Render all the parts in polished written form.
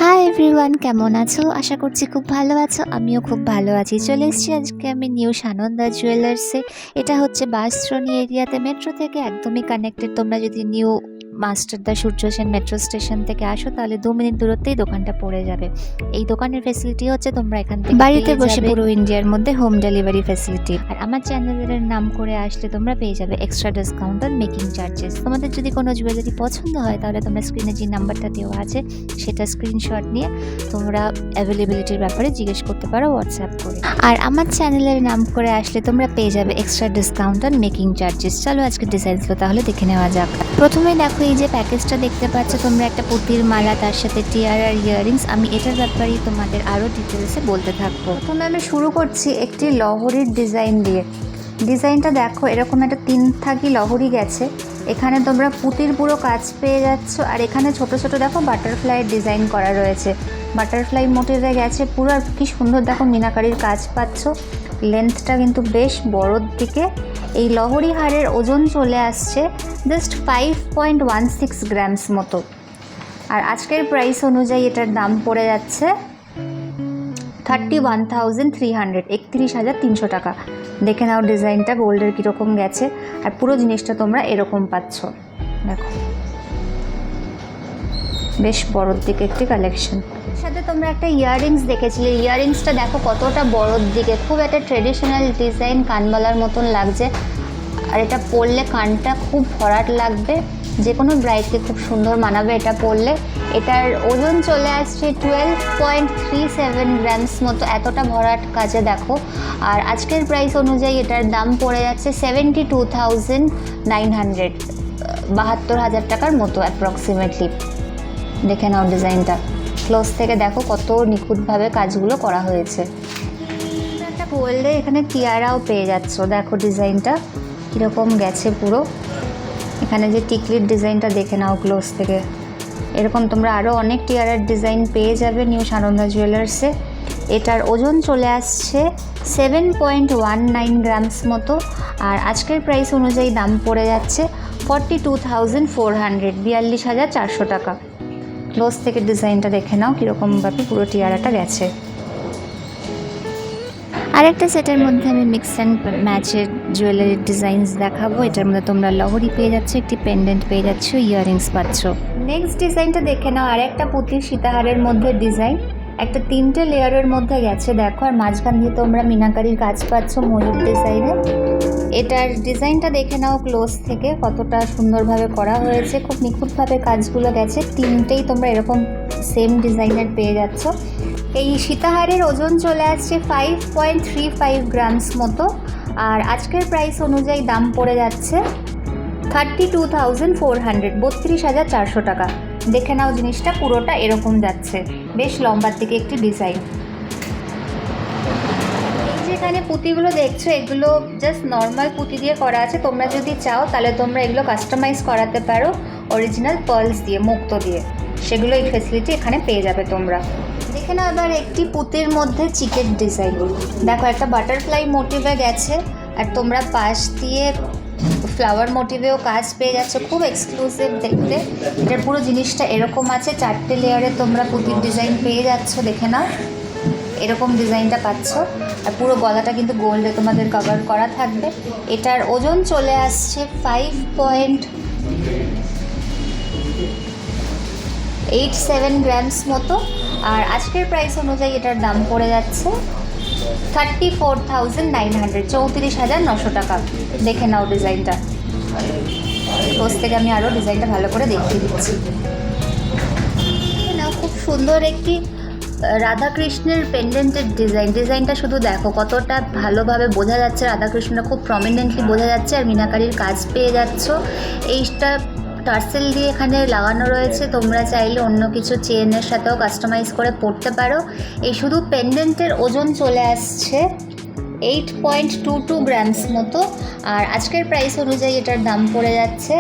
Hi everyone, কেমন আছো? আশা করছি খুব ভালো আছো। আমিও খুব ভালো আছি। চলে এসেছি আজকে আমি নিউ সানন্দা জুয়েলার্সে। এটা হচ্ছে বাঁশদ্রোণী এরিয়াতে, মেট্রো থেকে একদমই কানেক্টেড। তোমরা যদি নিউ মাস্টারদা সূর্য সেন মেট্রো স্টেশন থেকে আসো তাহলে 2 মিনিট দূরত্বেই দোকানটা পড়ে যাবে। এই দোকানের ফেসিলিটি হচ্ছে তোমরা এখান থেকে বাড়িতে বসে পুরো ইন্ডিয়ার মধ্যে হোম ডেলিভারি ফেসিলিটি। আর আমার চ্যানেলের নাম করে আসলে তোমরা পেয়ে যাবে extra discount on making charges. তোমাদের যদি কোনো জুয়েলারি পছন্দ হয় তাহলে তোমরা স্ক্রিনে যে নাম্বারটা দেওয়া আছে সেটা স্ক্রিনশট নিয়ে তোমরা অ্যাভেলেবিলিটির ব্যাপারে জিজ্ঞেস করতে পারো হোয়াটসঅ্যাপ করে। আর আমার চ্যানেলের নাম করে আসলে তোমরা পেয়ে যাবে extra discount on making charges. চলো আজকে ডিজাইনগুলো তাহলে দেখে নেওয়া যাক। প্রথমেই দেখো এই যে প্যাকেজটা দেখতে পাচ্ছ তোমরা, একটা পুঁতির মালা, তার সাথে টিয়ার আর ইয়াররিংস। আমি এটার ব্যাপারেই তোমাদের আরও ডিটেলসে বলতে থাকবো। প্রথমে আমি শুরু করছি একটি লহরির ডিজাইন দিয়ে। ডিজাইনটা দেখো, এরকম একটা 3 থাকি লহরি গেছে। এখানে তোমরা পুঁতির পুরো কাজ পেয়ে যাচ্ছ। আর এখানে ছোট ছোট দেখো বাটারফ্লাইয়ের ডিজাইন করা রয়েছে, বাটারফ্লাই মোটিভে গেছে পুরো। আর কি সুন্দর দেখো মিনাকারির কাজ পাচ্ছ। লেন্থটা কিন্তু বেশ বড়োর দিকে। এই লহরি হারের ওজন চলে আসছে জাস্ট 5.16 গ্রামস মতো। আর আজকের প্রাইস অনুযায়ী এটার দাম পড়ে যাচ্ছে 31,300, 31,300 টাকা। দেখে নাও ডিজাইনটা গোল্ডের কীরকম গেছে। আর পুরো জিনিসটা তোমরা এরকম পাচ্ছ। দেখো বেশ বড়োর দিকে একটি কালেকশন। সাথে তোমরা একটা ইয়াররিংস দেখেছিলে, ইয়াররিংসটা দেখো কতটা বড়োর দিকে, খুব একটা ট্রেডিশনাল ডিজাইন, কানবালার মতন লাগছে। আর এটা পরলে কানটা খুব ভরাট লাগবে, যে কোনো ব্রাইডকে খুব সুন্দর মানাবে এটা পরলে। এটার ওজন চলে আসছে 12.37 গ্রামস মতো, এতটা ভরাট কাজে দেখো। আর আজকের প্রাইস অনুযায়ী এটার দাম পড়ে যাচ্ছে 72,900, 72,000 টাকার মতো অ্যাপ্রক্সিমেটলি। দেখে নাও ডিজাইনটা ক্লোজ থেকে, দেখো কত নিখুঁতভাবে কাজগুলো করা হয়েছে। একটা বললে এখানে টিয়ারাও পেয়ে যাচ্ছ, দেখো ডিজাইনটা কীরকম গেছে পুরো। এখানে যে টিকলির ডিজাইনটা দেখে নাও ক্লোজ থেকে। এরকম তোমরা আরও অনেক টিয়ারের ডিজাইন পেয়ে যাবে নিউ সানন্দা জুয়েলার্সে। এটার ওজন চলে আসছে 7.19 গ্রামস মতো। আর আজকের প্রাইস অনুযায়ী দাম পড়ে যাচ্ছে 42,400, 42,400 টাকা। ক্লোজ থেকে ডিজাইনটা দেখে নাও কীরকমভাবে পুরো টিয়ারাটা গেছে। আরেকটা সেটের মধ্যে আমি মিক্স অ্যান্ড ম্যাচের জুয়েলারির ডিজাইনস দেখাবো। এটার মধ্যে তোমরা লহরি পেয়ে যাচ্ছ, একটি পেন্ডেন্ট পেয়ে যাচ্ছ, ইয়াররিংস পাচ্ছ। নেক্সট ডিজাইনটা দেখে নাও, আর একটা পুঁতির সীতাহারের মধ্যে ডিজাইন, একটা 3টে লেয়ারের মধ্যে গেছে দেখো। আর মাঝখান দিয়ে তোমরা মিনাকারির কাজ পাচ্ছ ময়ূর ডিজাইনে। এটার ডিজাইনটা দেখে নাও ক্লোজ থেকে, কতটা সুন্দরভাবে করা হয়েছে, খুব নিখুঁতভাবে কাজগুলো গেছে। 3টেই তোমরা এরকম সেম ডিজাইনের পেয়ে যাচ্ছ। এই সীতাহারের ওজন চলে আসছে 5.35 গ্রামস মতো। আর আজকের প্রাইস অনুযায়ী দাম পড়ে যাচ্ছে 32,400, 32,400 টাকা। দেখে নাও জিনিসটা পুরোটা এরকম যাচ্ছে, বেশ লম্বার দিকে একটি ডিজাইন। এই যে এখানে পুঁতিগুলো দেখছো, এগুলো জাস্ট নর্মাল পুঁতি দিয়ে করা আছে। তোমরা যদি চাও তাহলে তোমরা এগুলো কাস্টমাইজ করাতে পারো অরিজিনাল পার্লস দিয়ে, মুক্তো দিয়ে। সেগুলো এই ফেসিলিটি এখানে পেয়ে যাবে তোমরা। দেখে নাও এবার একটি পুঁতির মধ্যে চিকেন ডিজাইন। দেখো একটা বাটারফ্লাই মোটিভে গেছে, আর তোমরা পাশ দিয়ে ফ্লাওয়ার মোটিভেও কাজ পেয়ে যাচ্ছ, খুব এক্সক্লুসিভ দেখতে। এটার পুরো জিনিসটা এরকম আছে, 4টে লেয়ারে তোমরা পুঁতির ডিজাইন পেয়ে যাচ্ছ। দেখে নাও এরকম ডিজাইনটা পাচ্ছ। আর পুরো গলাটা কিন্তু গোল্ডে তোমাদের কভার করা থাকবে। এটার ওজন চলে আসছে 5.87 গ্রামস মতো। আর আজকের প্রাইস অনুযায়ী এটার দাম পড়ে যাচ্ছে 34,900, 34,900 টাকা। দেখে নাও ডিজাইনটা ক্লোজ থেকে, আমি আরও ডিজাইনটা ভালো করে দেখিয়ে দিচ্ছি। নাও খুব সুন্দর একটি রাধাকৃষ্ণের পেন্ডেন্টের ডিজাইন। ডিজাইনটা শুধু দেখো কতটা ভালোভাবে বোঝা যাচ্ছে, রাধাকৃষ্ণটা খুব প্রমিনেন্টলি বোঝা যাচ্ছে। আর মিনাকারির কাজ পেয়ে যাচ্ছ। এইটা টার্সেল দিয়ে এখানে লাগানো রয়েছে, তোমরা চাইলে অন্য কিছু চেনের সাথেও কাস্টমাইজ করে পরতে পারো। এই শুধু পেন্ডেন্টের ওজন চলে আসছে 8.22 গ্রামস মতো। আর আজকের প্রাইস অনুযায়ী এটার দাম পড়ে যাচ্ছে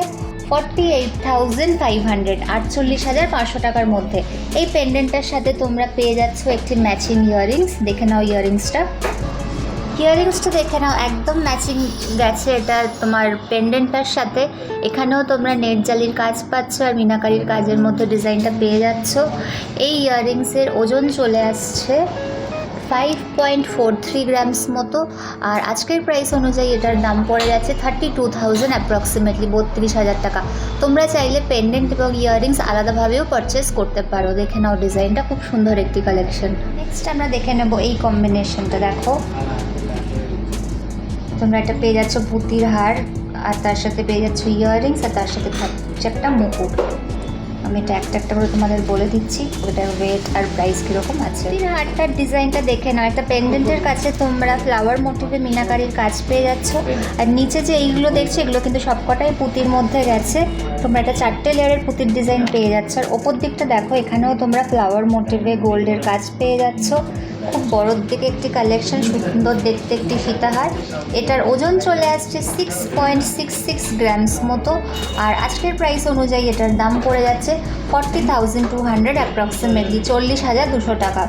48,500, 48,500 টাকার মধ্যে। এই পেন্ডেন্টটার সাথে তোমরা পেয়ে যাচ্ছ একটি ম্যাচিং ইয়াররিংস। দেখে নাও ইয়াররিংসটা ইয়াররিংসটা দেখে নাও, একদম ম্যাচিং গেছে এটা তোমার পেন্ডেন্টটার সাথে। এখানেও তোমরা নেট জালির কাজ পাচ্ছ আর মিনাকারির কাজের মধ্যে ডিজাইনটা পেয়ে যাচ্ছ। এই ইয়াররিংসের ওজন চলে আসছে 5.43 গ্রামস মতো, আর আজকের প্রাইস অনুযায়ী এটার দাম পড়ে যাচ্ছে 32,000 অ্যাপ্রক্সিমেটলি, 32,000 টাকা। তোমরা চাইলে পেন্ডেন্ট এবং ইয়াররিংস আলাদাভাবেও পারচেস করতে পারো। দেখে নাও ডিজাইনটা, খুব সুন্দর একটি কালেকশন। নেক্সট আমরা দেখে নেব এই কম্বিনেশনটা। দেখো তোমরা এটা পেয়ে যাচ্ছ পুঁতির হার, আর তার সাথে পেয়ে যাচ্ছ ইয়াররিংস, আর তার সাথে থাকছে একটা মুকুট। আমি এটা একটা একটা করে তোমাদের বলে দিচ্ছি ওটার ওয়েট আর প্রাইস কীরকম আছে। পুঁতির হারটার ডিজাইনটা দেখে নাও, একটা পেন্ডেন্টের কাছে তোমরা ফ্লাওয়ার মোটিভে মিনাকারির কাজ পেয়ে যাচ্ছ। আর নিচে যে এইগুলো দেখছো এগুলো কিন্তু সবকটাই পুঁতির মধ্যে গেছে। তোমরা একটা 4টে লেয়ারের পুঁতির ডিজাইন পেয়ে যাচ্ছ। আর ওপর দিকটা দেখো, এখানেও তোমরা ফ্লাওয়ার মোটিভে গোল্ডের কাজ পেয়ে যাচ্ছ। খুব বড়োর দিকে একটি কালেকশন, সুন্দর দেখতে একটি ফিতাহার। এটার ওজন চলে আসছে 6.66 গ্রামস মতো, আর আজকের প্রাইস অনুযায়ী এটার দাম পড়ে যাচ্ছে 40,200 অ্যাপ্রক্সিমেটলি, 40,200 টাকা।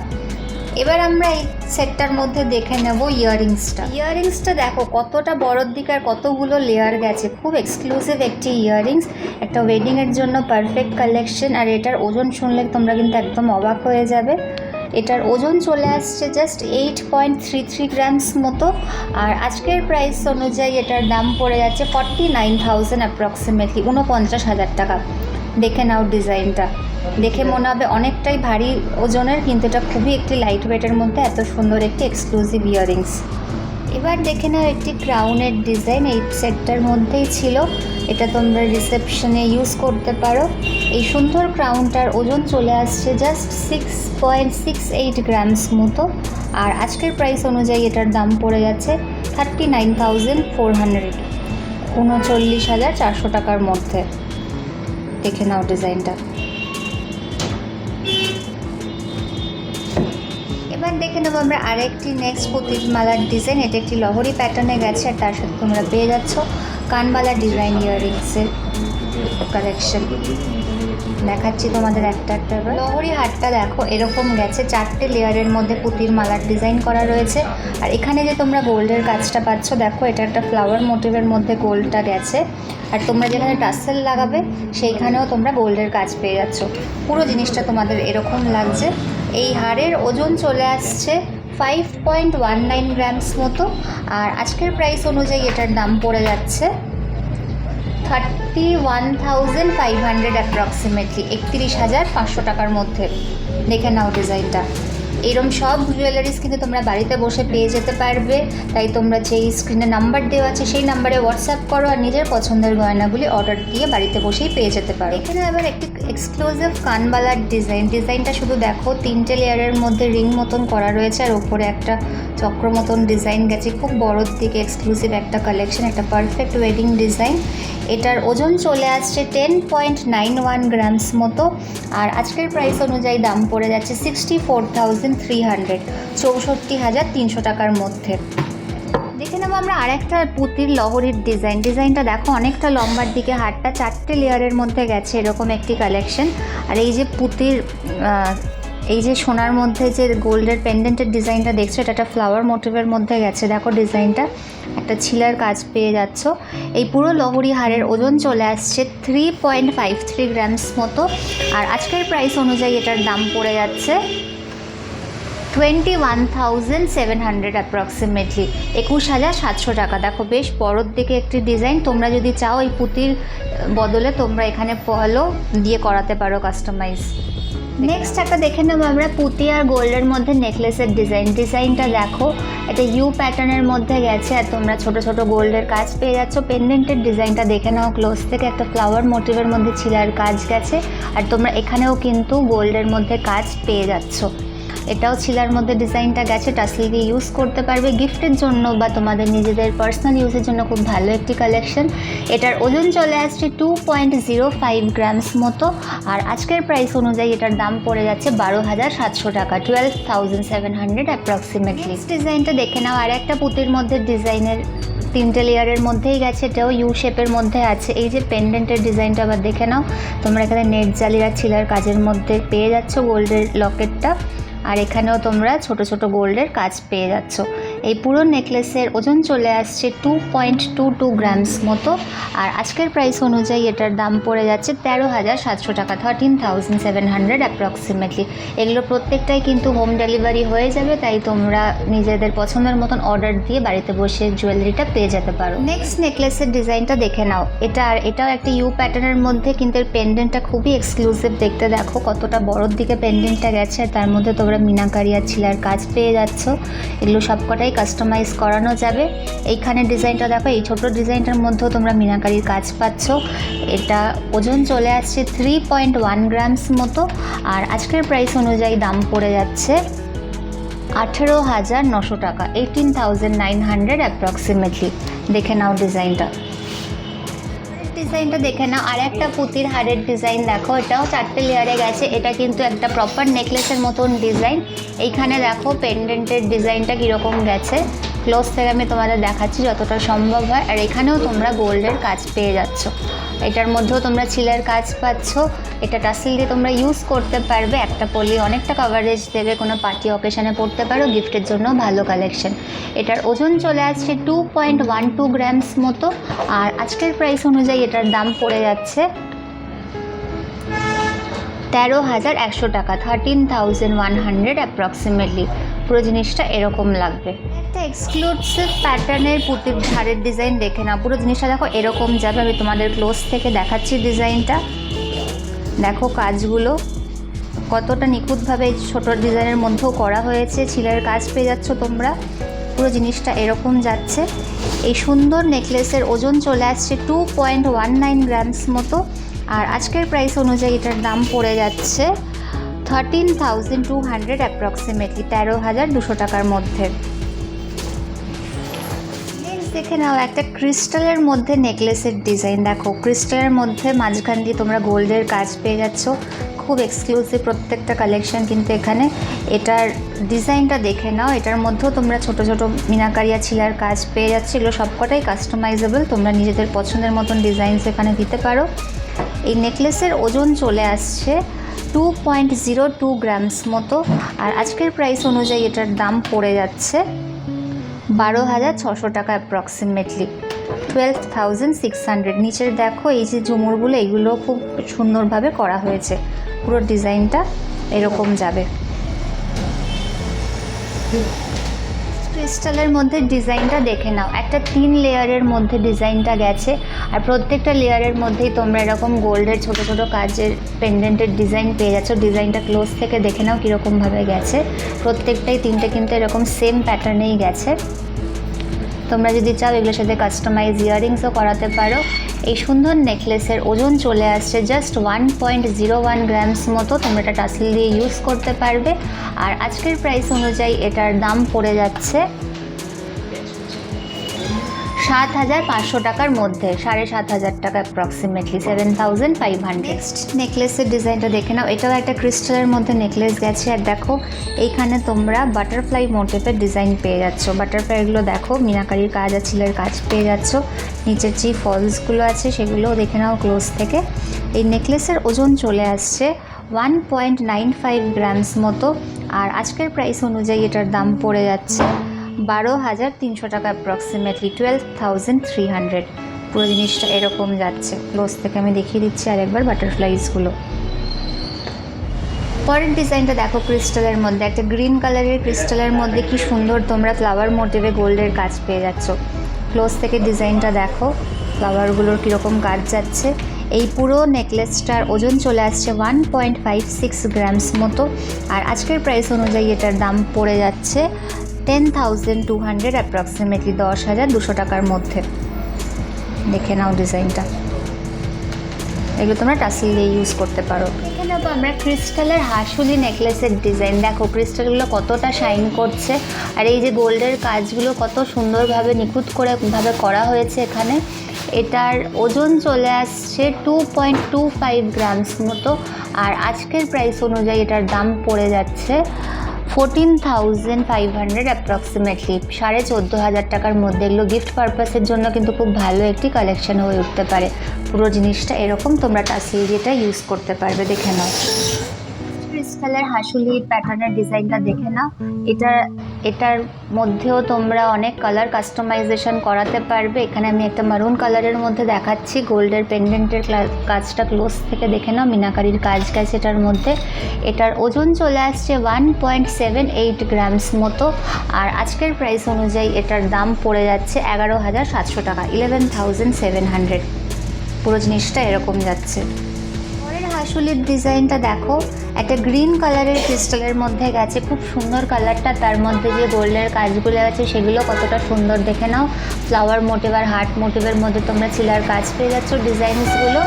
এবার আমরা এই সেটটার মধ্যে দেখে নেব ইয়াররিংসটা দেখো কতটা বড়োর দিকে আর কতগুলো লেয়ার গেছে। খুব এক্সক্লুসিভ একটি ইয়াররিংস, একটা ওয়েডিংয়ের জন্য পারফেক্ট কালেকশন। আর এটার ওজন শুনলে তোমরা কিন্তু একদম অবাক হয়ে যাবে। এটার ওজন চলে আসছে জাস্ট 8.33 গ্রামস মতো, আর আজকের প্রাইস অনুযায়ী এটার দাম পড়ে যাচ্ছে 49,000 অ্যাপ্রক্সিমেটলি, 49,000 টাকা। দেখে নাও ডিজাইনটা, দেখে মনে হবে অনেকটাই ভারী ওজনের, কিন্তু এটা খুবই একটি লাইট ওয়েটের মধ্যে এত সুন্দর একটি এক্সক্লুসিভ ইয়াররিংস। এবার দেখে নাও একটি ক্রাউনের ডিজাইন, এই সেটটার মধ্যেই ছিল। এটা তোমরা রিসেপশনে ইউজ করতে পারো। এই সুন্দর ক্রাউনটার ওজন চলে আসছে জাস্ট 6.68 গ্রামস মতো, আর আজকের প্রাইস অনুযায়ী এটার দাম পড়ে যাচ্ছে 39,400, 39,400 টাকার মধ্যে। দেখে নাও ডিজাইনটা। এবার দেখে নেবো আমরা আরেকটি নেক্সট পুঁতির মালার ডিজাইন। এটা একটি লহরি প্যাটার্নে গেছে, আর তার সাথে তোমরা পেয়ে যাচ্ছ কানবালা ডিজাইন ইয়াররিংসের কালেকশন। দেখাচ্ছি তোমাদের একটা একটা। লহরি হারটা দেখো এরকম গেছে, 4টে লেয়ারের মধ্যে পুঁতির মালার ডিজাইন করা রয়েছে। আর এখানে যে তোমরা গোল্ডের কাজটা পাচ্ছ দেখো, এটা একটা ফ্লাওয়ার মোটিভের মধ্যে গোল্ডটা গেছে। আর তোমরা যেখানে টাসেল লাগাবে সেইখানেও তোমরা গোল্ডের কাজ পেয়ে যাচ্ছ। পুরো জিনিসটা তোমাদের এরকম লাগছে। এই হারের ওজন চলে আসছে 5.19 গ্রামস মতো, আর আজকের প্রাইস অনুযায়ী এটার দাম পড়ে যাচ্ছে 31,500 অ্যাপ্রক্সিমেটলি, 31,500 টাকার মধ্যে। দেখে নাও ডিজাইনটা। এরম সব জুয়েলারিস কিন্তু তোমরা বাড়িতে বসে পেয়ে যেতে পারবে। তাই তোমরা যেই স্ক্রিনে নাম্বার দেওয়া আছে সেই নাম্বারে হোয়াটসঅ্যাপ করো, আর নিজের পছন্দের গয়নাগুলি অর্ডার দিয়ে বাড়িতে বসেই পেয়ে যেতে পারো। এখানে আবার একটি এক্সক্লুসিভ কানবালার ডিজাইনটা শুধু দেখো, 3টে লেয়ারের মধ্যে রিং মতন করা রয়েছে, আর ওপরে একটা চক্র মতন ডিজাইন গেছে। খুব বড়োর দিকে এক্সক্লুসিভ একটা কালেকশন, একটা পারফেক্ট ওয়েডিং ডিজাইন। এটার ওজন চলে আসছে 10.91 গ্রামস মতো, আর আজকের প্রাইস অনুযায়ী দাম পড়ে যাচ্ছে 64,300, 64,300 টাকার মধ্যে। দেখে নেবো আমরা আরেকটা পুঁতির লহরির ডিজাইনটা দেখো অনেকটা লম্বার দিকে, হারটা 4টে লেয়ারের মধ্যে গেছে, এরকম একটি কালেকশন। আর এই যে পুঁতির এই যে সোনার মধ্যে যে গোল্ডের পেন্ডেন্টের ডিজাইনটা দেখছো, এটা একটা ফ্লাওয়ার মোটিভের মধ্যে গেছে। দেখো ডিজাইনটা, একটা ছিলার কাজ পেয়ে যাচ্ছ। এই পুরো লহরি হারের ওজন চলে আসছে 3.53 গ্রামস মতো, আর আজকের প্রাইস অনুযায়ী এটার দাম পড়ে যাচ্ছে 21,700 অ্যাপ্রক্সিমেটলি, 21,700 টাকা। দেখো বেশ বড়োর দিকে একটি ডিজাইন। তোমরা যদি চাও এই পুঁতির বদলে তোমরা এখানে পলো দিয়ে করাতে পারো কাস্টমাইজ। নেক্সট একটা দেখে নেবো আমরা পুঁতি আর গোল্ডের মধ্যে নেকলেসের ডিজাইনটা দেখো, এটা ইউ প্যাটার্নের মধ্যে গেছে, আর তোমরা ছোট ছোট গোল্ডের কাজ পেয়ে যাচ্ছ। পেন্ডেন্টের ডিজাইনটা দেখে নাও ক্লোজ থেকে, একটা ফ্লাওয়ার মোটিভের মধ্যে ছিলার কাজ গেছে, আর তোমরা এখানেও কিন্তু গোল্ডের মধ্যে কাজ পেয়ে যাচ্ছ। এটাও ছিলার মধ্যে ডিজাইনটা গেছে, টাসেল দিয়ে ইউজ করতে পারবে গিফটের জন্য বা তোমাদের নিজেদের পার্সোনাল ইউজের জন্য। খুব ভালো একটি কালেকশন। এটার ওজন চলে আসছে 2.05 গ্রামস মতো, আর আজকের প্রাইস অনুযায়ী এটার দাম পড়ে যাচ্ছে 12,700 টাকা, 12,700 অ্যাপ্রক্সিমেটলি। ডিজাইনটা দেখে নাও, আর একটা পুঁতির মধ্যে ডিজাইনের 3টে লেয়ারের মধ্যেই গেছে, এটাও ইউ শেপের মধ্যে আছে। এই যে পেন্ডেন্টের ডিজাইনটা আবার দেখে নাও, তোমরা এখানে নেট জালির আর ছিলার কাজের মধ্যে পেয়ে যাচ্ছ গোল্ডের লকেটটা, আর এখানেও তোমরা ছোট ছোট গোল্ডের কাজ পেয়ে যাচ্ছ। এই পুরো নেকলেসের ওজন চলে আসছে 2.22 গ্রামস মতো। আর আজকের প্রাইস অনুযায়ী এটার দাম পড়ে যাচ্ছে 13,700 টাকা, 13,700 অ্যাপ্রক্সিমেটলি। এগুলো প্রত্যেকটাই কিন্তু হোম ডেলিভারি হয়ে যাবে, তাই তোমরা নিজেদের পছন্দের মতন অর্ডার দিয়ে বাড়িতে বসে জুয়েলারিটা পেয়ে যেতে পারো। নেক্সট নেকলেসের ডিজাইনটা দেখে নাও। এটাও একটা ইউ প্যাটার্নের মধ্যে, কিন্তু এর পেন্ডেন্টটা খুবই এক্সক্লুসিভ। দেখতে দেখো কতটা বড়োর দিকে পেন্ডেন্টটা গেছে, আর তার মধ্যে তোমরা মিনাকারি আর ছিলার কাজ পেয়ে যাচ্ছ। এগুলো সবকটাই কাস্টমাইজ করানো যাবে। এইখানে ডিজাইনটা দেখো, এই ছোট ডিজাইনটার মধ্যেও তোমরা মিনাকারির কাজ পাচ্ছ। এটা ওজন চলে আসছে 3.1 গ্রামস মতো। আর আজকের প্রাইস অনুযায়ী দাম পড়ে যাচ্ছে 18,900 টাকা, 18,900 অ্যাপ্রক্সিমেটলি। দেখে নাও ডিজাইনটা দেখে নাও। আর একটা পুঁতির হারের ডিজাইন দেখো, এটাও 4টে লেয়ারে গেছে। এটা কিন্তু একটা প্রপার নেকলেসের মতন ডিজাইন। এইখানে দেখো পেন্ডেন্টের ডিজাইনটা কীরকম গেছে, ক্লোজ থেকে আমি তোমাদের দেখাচ্ছি যতটা সম্ভব হয়। আর এখানেও তোমরা গোল্ডের কাজ পেয়ে যাচ্ছ। এটার মধ্যেও তোমরা ছিলের কাজ পাচ্ছ। এটা টাসেল দিয়ে তোমরা ইউজ করতে পারবে। একটা পরলে অনেকটা কভারেজ দেবে, কোনো পার্টি অকেশনে পড়তে পারো, গিফটের জন্য ভালো কালেকশন। এটার ওজন চলে আসছে 2.12 গ্রামস মতো। আর আজকের প্রাইস অনুযায়ী এটার দাম পড়ে যাচ্ছে 13,100 টাকা, 13,100 অ্যাপ্রক্সিমেটলি। পুরো জিনিসটা এরকম লাগবে। একটা এক্সক্লুসিভ প্যাটার্নের পুঁতির ধারের ডিজাইন দেখে নাও। পুরো জিনিসটা দেখো এরকম যাবে। আমি তোমাদের ক্লোজ থেকে দেখাচ্ছি ডিজাইনটা। দেখো কাজগুলো কতটা নিখুঁতভাবে ছোট ডিজাইনের মধ্যেও করা হয়েছে। ছিলের কাজ পেয়ে যাচ্ছ তোমরা। পুরো জিনিসটা এরকম যাচ্ছে। এই সুন্দর নেকলেসের ওজন চলে আসছে 2.19 গ্রামস মতো। আর আজকের প্রাইস অনুযায়ী এটার দাম পড়ে যাচ্ছে 13,200 অ্যাপ্রক্সিমেটলি, 13,200 টাকার মধ্যে। দেখে নাও একটা ক্রিস্টালের মধ্যে নেকলেসের ডিজাইন। দেখো ক্রিস্টালের মধ্যে মাঝখান দিয়ে তোমরা গোল্ডের কাজ পেয়ে যাচ্ছ। খুব এক্সক্লুসিভ প্রত্যেকটা কালেকশন কিন্তু এখানে। এটার ডিজাইনটা দেখে নাও। এটার মধ্যেও তোমরা ছোট ছোট মিনাকারিয়া ছিলার কাজ পেয়ে যাচ্ছে। এগুলো সবকটাই কাস্টমাইজেবল, তোমরা নিজেদের পছন্দের মতন ডিজাইনস এখানে দিতে পারো। এই নেকলেসের ওজন চলে আসছে 2.02 গ্রামস মতো। আর আজকের প্রাইস অনুযায়ী এটার দাম পড়ে যাচ্ছে 12,600 টাকা অ্যাপ্রক্সিমেটলি, 12,600। নিচের দেখো এই যে ঝুমুরগুলো, এইগুলো খুব সুন্দরভাবে করা হয়েছে। পুরো ডিজাইনটা এরকম যাবে। ক্রিস্টালের মধ্যে ডিজাইনটা দেখে নাও। একটা 3 লেয়ারের মধ্যে ডিজাইনটা গেছে। আর প্রত্যেকটা লেয়ারের মধ্যেই তোমরা এরকম গোল্ডের ছোট ছোট কাজের পেন্ডেন্টের ডিজাইন পেয়ে যাচ্ছ। ডিজাইনটা ক্লোজ থেকে দেখে নাও কীরকমভাবে গেছে। প্রত্যেকটাই 3টে কিন্তু এরকম সেম প্যাটার্নেই গেছে। তোমরা যদি চাও এগুলোর সাথে কাস্টমাইজ ইয়াররিংসও করাতে পারো। এই সুন্দর নেকলেসের ওজন চলে আসছে জাস্ট 1.01 গ্রামস মতো। তোমরা এটা টাসেল দিয়ে ইউজ করতে পারবে। আর আজকের প্রাইস অনুযায়ী এটার দাম পড়ে যাচ্ছে 7,500 টাকার মধ্যে, 7,500 টাকা অ্যাপ্রক্সিমেটলি, 7,500। নেকলেসের ডিজাইনটা দেখে নাও। এটাও একটা ক্রিস্টালের মধ্যে নেকলেস গেছে। আর দেখো এইখানে তোমরা বাটারফ্লাই মোটিভের ডিজাইন পেয়ে যাচ্ছ। বাটারফ্লাইগুলো দেখো মিনাকারির কাজ আর ছিলের কাজ পেয়ে যাচ্ছ। নিচের যে ফলসগুলো আছে সেগুলোও দেখে নাও ক্লোজ থেকে। এই নেকলেসের ওজন চলে আসছে 1.95 গ্রামস মতো। আর আজকের প্রাইস অনুযায়ী এটার দাম পড়ে যাচ্ছে 12,300 টাকা অ্যাপ্রক্সিমেটলি, 12,300। পুরো জিনিসটা এরকম যাচ্ছে। ক্লোজ থেকে আমি দেখিয়ে দিচ্ছি আরেকবার বাটারফ্লাইজগুলো। পরের ডিজাইনটা দেখো ক্রিস্টালের মধ্যে। একটা গ্রিন কালারের ক্রিস্টালের মধ্যে কি সুন্দর তোমরা ফ্লাওয়ার মোটিভে গোল্ডের কাজ পেয়ে যাচ্ছ। ক্লোজ থেকে ডিজাইনটা দেখো, ফ্লাওয়ারগুলোর কীরকম কাজ যাচ্ছে। এই পুরো নেকলেসটার ওজন চলে আসছে 1.56 গ্রামস মতো। আর আজকের প্রাইস অনুযায়ী এটার দাম পড়ে যাচ্ছে 10,200 অ্যাপ্রক্সিমেটলি, 10,200 টাকার মধ্যে। দেখে নাও ডিজাইনটা। এগুলো তোমরা টাসেল দিয়ে ইউজ করতে পারো। দেখে নেবো আমরা ক্রিস্টালের হাসুলি নেকলেসের ডিজাইন। দেখো ক্রিস্টালগুলো কতটা শাইন করছে। আর এই যে গোল্ডের কাজগুলো কত সুন্দরভাবে নিখুঁত করে ভাবে করা হয়েছে এখানে। এটার ওজন চলে আসছে 2.25 গ্রামস মতো। আর আজকের প্রাইস অনুযায়ী এটার দাম পড়ে যাচ্ছে 14,500 অ্যাপ্রক্সিমেটলি, 14,500 টাকার মধ্যে। এগুলো গিফট পারপাসের জন্য কিন্তু খুব ভালো একটি কালেকশন হয়ে উঠতে পারে। পুরো জিনিসটা এরকম, তোমরা টাসেল যেটা ইউজ করতে পারবে। দেখে নাও ক্রিস্টালের হাসুলি প্যাটার্নের ডিজাইনটা দেখে নাও। এটা এটার মধ্যেও তোমরা অনেক কালার কাস্টমাইজেশন করাতে পারবে। এখানে আমি একটা মারুন কালারের মধ্যে দেখাচ্ছি, গোল্ডের পেন্ডেন্টের কাজটা ক্লোজ থেকে দেখে নাও, মিনাকারির কাজ গেছে এটার মধ্যে। এটার ওজন চলে আসছে 1.78 গ্রামস মতো, আর আজকের প্রাইস অনুযায়ী এটার দাম পড়ে যাচ্ছে 11,700 টাকা, 11,700। পুরো জিনিসটা এরকম যাচ্ছে। পরের হাঁসুলির ডিজাইনটা দেখো, একটা গ্রিন কালারের ক্রিস্টালের মধ্যে গেছে, খুব সুন্দর কালারটা, তার মধ্যে যে গোল্ডের কাজগুলো আছে সেগুলো কতটা সুন্দর দেখে নাও। ফ্লাওয়ার মোটিভ আর হার্ট মোটিভের মধ্যে তোমরা চিলার কাজ পেয়ে যাচ্ছ ডিজাইনসগুলো।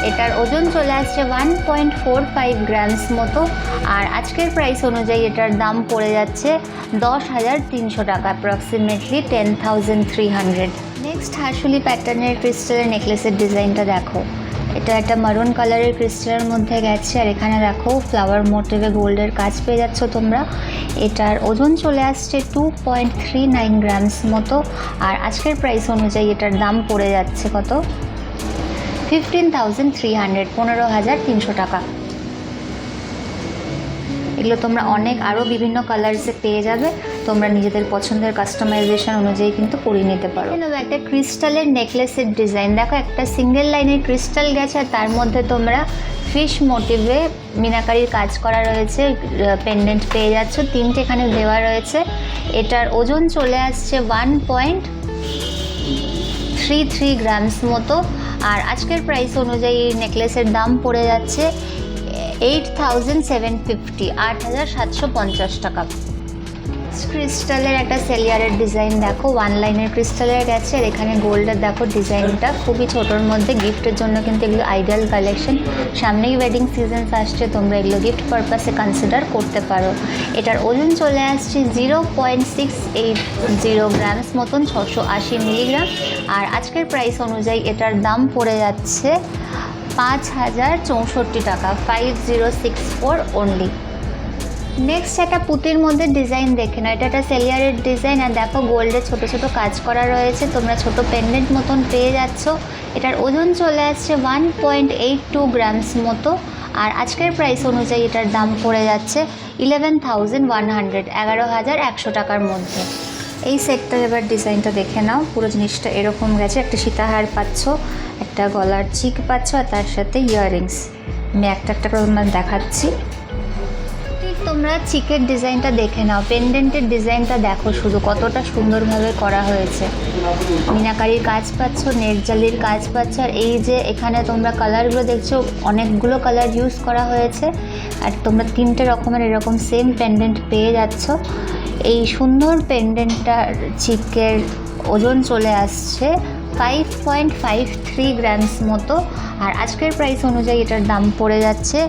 এটার ওজন চলে আসছে 1.45 গ্রামস মতো, আর আজকের প্রাইস অনুযায়ী এটার দাম পড়ে যাচ্ছে 10,300 টাকা, অ্যাপ্রক্সিমেটলি 10,300। নেক্সট হাঁসুলি প্যাটার্নের ক্রিস্টালের নেকলেসের ডিজাইনটা দেখো, এটা একটা মারুন কালারের ক্রিস্টালের মধ্যে গেছে, আর এখানে দেখো ফ্লাওয়ার মোটিভে গোল্ডের কাজ পেয়ে যাচ্ছ তোমরা। এটার ওজন চলে আসছে 2.39 গ্রামস মতো, আর আজকের প্রাইস অনুযায়ী এটার দাম পড়ে যাচ্ছে কত, 15,300, 15,300 টাকা। এগুলো তোমরা অনেক আরও বিভিন্ন কালার্সে পেয়ে যাবে, তোমরা নিজেদের পছন্দের কাস্টমাইজেশন অনুযায়ী কিন্তু পরিয়ে নিতে পারো। একটা ক্রিস্টালের নেকলেসের ডিজাইন দেখো, একটা সিঙ্গেল লাইনের ক্রিস্টাল গেছে, আর তার মধ্যে তোমরা ফিশ মোটিভে মিনাকারির কাজ করা রয়েছে, পেন্ডেন্ট পেয়ে যাচ্ছ, তিনটে এখানে দেওয়া রয়েছে। এটার ওজন চলে আসছে 1.33 গ্রামস মতো, আর আজকের প্রাইস অনুযায়ী নেকলেসের দাম পড়ে যাচ্ছে 8,750, 8,750 টাকা। ক্রিস্টালের একটা সেলিয়ারের ডিজাইন দেখো, ওয়ান লাইনের ক্রিস্টালের গেছে, আর এখানে গোল্ডের দেখো ডিজাইনটা খুবই ছোটোর মধ্যে, গিফটের জন্য কিন্তু এগুলো আইডিয়াল কালেকশন। সামনেই ওয়েডিং সিজন আসছে, তোমরা এগুলো গিফট পারপাসে কনসিডার করতে পারো। এটার ওজন চলে আসছে 0.680 গ্রামস মতন, 680 মিলিগ্রাম, আর আজকের প্রাইস অনুযায়ী এটার দাম পড়ে যাচ্ছে 5,064 টাকা, 5,064 অনলি। নেক্সট একটা পুঁতির মধ্যে ডিজাইন দেখে নাও, এটা একটা সেলিয়ারের ডিজাইন, আর দেখো গোল্ডে ছোট ছোট কাজ করা রয়েছে, তোমরা ছোট পেন্ডেন্ট মতন পেয়ে যাচ্ছ। এটার ওজন চলে আসছে 1.82 গ্রামস মতো, আর আজকের প্রাইস অনুযায়ী এটার দাম পড়ে যাচ্ছে 11,100, 11,100 টাকার মধ্যে। এই সেটটার এবার ডিজাইনটা দেখে নাও, পুরো জিনিসটা এরকম গেছে, একটা সীতাহার পাচ্ছ, একটা গলার চিক পাচ্ছ, আর তার সাথে ইয়াররিংস। আমি একটা একটা করে তোমার দেখাচ্ছি। তোমরা চিকের ডিজাইনটা দেখে নাও, পেন্ডেন্টের ডিজাইনটা দেখো শুধু কতটা সুন্দরভাবে করা হয়েছে, মিনাকারির কাজ পাচ্ছ, নেটজালির কাজ পাচ্ছ, আর এই যে এখানে তোমরা কালারগুলো দেখছো, অনেকগুলো কালার ইউজ করা হয়েছে, আর তোমরা তিনটে রকমের এরকম সেম পেন্ডেন্ট পেয়ে যাচ্ছ। এই সুন্দর পেন্ডেন্টটার চিকের ওজন চলে আসছে 5.53 গ্রামস মতো, আর আজকের প্রাইস অনুযায়ী এটার দাম পড়ে যাচ্ছে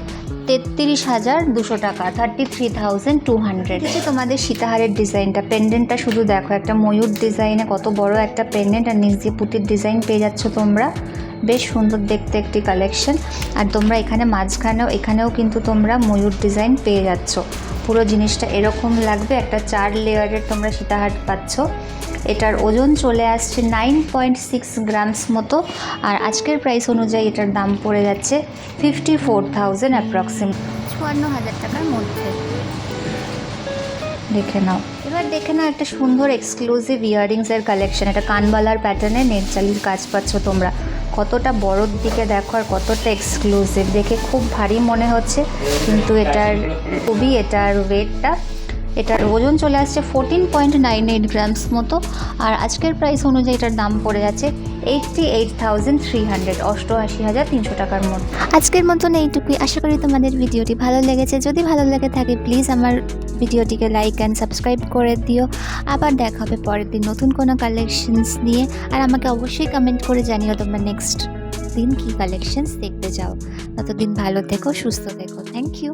33,200 টাকা, 33,200। তোমাদের সীতাহারের ডিজাইনটা, পেন্ডেন্টটা শুধু দেখো, একটা ময়ূর ডিজাইনে কত বড় একটা পেন্ডেন্ট, আর নিচ দিয়ে পুঁতির ডিজাইন পেয়ে যাচ্ছ তোমরা, বেশ সুন্দর দেখতে একটি কালেকশন। আর তোমরা এখানে মাঝখানেও এখানেও কিন্তু তোমরা ময়ূর ডিজাইন পেয়ে যাচ্ছ, পুরো জিনিসটা এরকম লাগবে, একটা 4 লেয়ারের তোমরা সীতাহার পাচ্ছ। এটার ওজন চলে আসছে 9.6 গ্রামস মতো, আর আজকের প্রাইস অনুযায়ী এটার দাম পড়ে যাচ্ছে 54,000, অ্যাপ্রক্সিমেট 54,000 টাকার মধ্যে। দেখে নাও, এবার দেখে নাও একটা সুন্দর এক্সক্লুসিভ ইয়াররিংসের কালেকশন, এটা কানবালার প্যাটার্নে নেটজালির কাজ পাচ্ছ তোমরা, কতটা বড়োর দিকে দেখো, আর কতটা এক্সক্লুসিভ, দেখে খুব ভারী মনে হচ্ছে, কিন্তু এটার ওয়েটটা, এটার ওজন চলে আসছে 14.98 গ্রামস মতো, আর আজকের প্রাইস অনুযায়ী এটার দাম পড়ে যাচ্ছে 88,300, 88,300 টাকার মধ্যে। আজকের মতন এইটুকুই, আশা করি তোমাদের ভিডিওটি ভালো লেগেছে। যদি ভালো লেগে থাকে প্লিজ আমার ভিডিওটিকে লাইক অ্যান্ড সাবস্ক্রাইব করে দিও। আবার দেখা হবে পরের দিন নতুন কোনো কালেকশনস নিয়ে, আর আমাকে অবশ্যই কমেন্ট করে জানিও তোমরা নেক্সট দিন কী কালেকশনস দেখতে চাও। ততদিন ভালো থেকো, সুস্থ থেকো। Thank you.